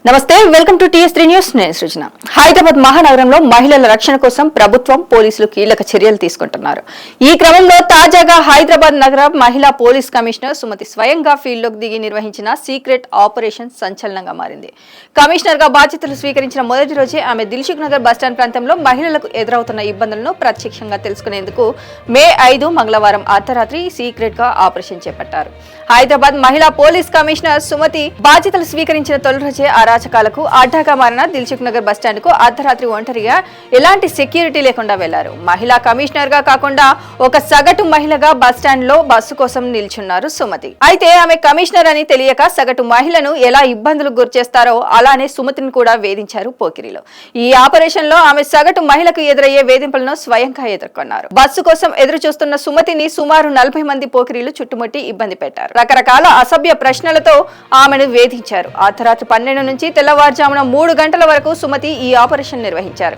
నమస్తే, welcome to టీఎస్3 news. నేను సృజన. హైదరాబాద్ మహానగరంలో మహిళల రక్షణ కోసం ప్రభుత్వం పోలీసులు కీలక చర్యలు తీసుకుంటున్నారు. ఈ క్రమంలో తాజాగా హైదరాబాద్ నగర మహిళా పోలీస్ కమిషనర్ సుమతి స్వయంగా ఫీల్డ్లోకి దిగి నిర్వహించిన సీక్రెట్ ఆపరేషన్ సంచలనంగా మారింది. కమిషనర్ గా బాధ్యతలు స్వీకరించిన మొదటి రోజే ఆమె దిల్సుఖ్ నగర్ బస్టాండ్ ప్రాంతంలో మహిళలకు ఎదురవుతున్న ఇబ్బందులను ప్రత్యక్షంగా తెలుసుకునేందుకు మే 5 మంగళవారం అర్ధరాత్రి సీక్రెట్ గా ఆపరేషన్ చేపట్టారు. హైదరాబాద్ మహిళా పోలీస్ కమిషనర్ సుమతి బాధ్యతలు స్వీకరించిన తొలి రోజే అరాచకాలకు అడ్డాగా మారిన దిల్సుఖ్ నగర్ బస్టాండ్ కు అర్ధరాత్రి ఒంటరిగా ఎలాంటి సెక్యూరిటీ లేకుండా వెళ్లారు. మహిళా కమిషనర్ గా కాకుండా ఒక సగటు మహిళగా బస్టాండ్ లో బస్సు కోసం నిల్చున్నారు సుమతి. అయితే ఆమె కమిషనర్ అని తెలియక సగటు మహిళను ఎలా ఇబ్బందులకు గురిచేస్తారో అలానే సుమతిని కూడా వేధించారు పోకిరిలో. ఈ ఆపరేషన్ లో ఆమె సగటు మహిళకు ఎదురయ్యే వేధింపులను స్వయంగా ఎదుర్కొన్నారు. బస్సు కోసం ఎదురు చూస్తున్న సుమతిని సుమారు 40 మంది పోకిరీలు చుట్టుముట్టి ఇబ్బంది పెట్టారు. రకరకాల అసభ్య ప్రశ్నలతో ఆమెను వేధించారు. అర్ధరాత్రి 12 నుంచి తెల్లవారుజామున 3 గంటల వరకు సుమతి ఈ ఆపరేషన్ నిర్వహించారు.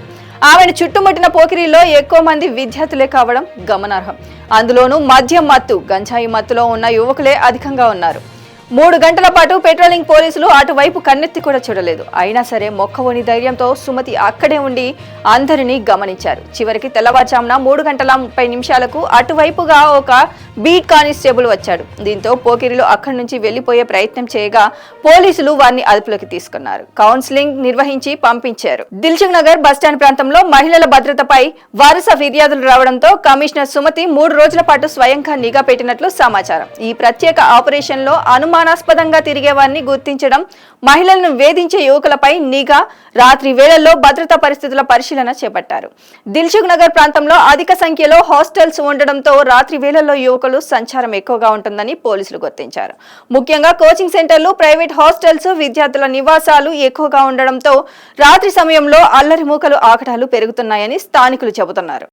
ఆమెను చుట్టుముట్టిన పోకిరీల్లో ఎక్కువ మంది విద్యార్థులే కావడం గమనార్హం. అందులోనూ మద్యం మత్తు, గంజాయి మత్తులో ఉన్న యువకులే అధికంగా ఉన్నారు. 3 గంటల పాటు పెట్రోలింగ్ పోలీసులు అటువైపు కన్నెత్తి కూడా చూడలేదు. అయినా సరే మొక్కవోని ధైర్యంతో సుమతి అక్కడే ఉండి అందరినీ గమనించారు. చివరికి తెల్లవారుజామున 3 గంటల 30 నిమిషాలకు అటువైపుగా ఒక బీట్ కానిస్టేబుల్ వచ్చాడు. దీంతో పోకిరీలు అక్కడి నుంచి వెళ్లిపోయే ప్రయత్నం చేయగా పోలీసులు వారిని అదుపులోకి తీసుకున్నారు. కౌన్సిలింగ్ నిర్వహించి పంపించారు. దిల్సుఖ్ నగర్ బస్టాండ్ ప్రాంతంలో మహిళల భద్రతపై వరుస ఫిర్యాదులు రావడంతో కమిషనర్ సుమతి 3 రోజుల పాటు స్వయంగా నిఘా పెట్టినట్లు సమాచారం. ఈ ప్రత్యేక ఆపరేషన్ లో అనుమానాస్పదంగా తిరిగే వారిని గుర్తించడం, మహిళలను వేధించే యువకులపై నిఘా, రాత్రి వేళల్లో భద్రతా పరిస్థితుల పరిశీలన చేపట్టారు. దిల్సుఖ్ నగర్ ప్రాంతంలో అధిక సంఖ్యలో హాస్టల్స్ ఉండడంతో రాత్రి వేళల్లో యువకులు సంచారం ఎక్కువగా ఉంటుందని పోలీసులు గుర్తించారు. ముఖ్యంగా కోచింగ్ సెంటర్లు, ప్రైవేట్ హాస్టల్స్, విద్యార్థుల నివాసాలు ఎక్కువగా ఉండడంతో రాత్రి సమయంలో అల్లరి మూకలు ఆకటాలు పెరుగుతున్నాయని స్థానికులు చెబుతున్నారు.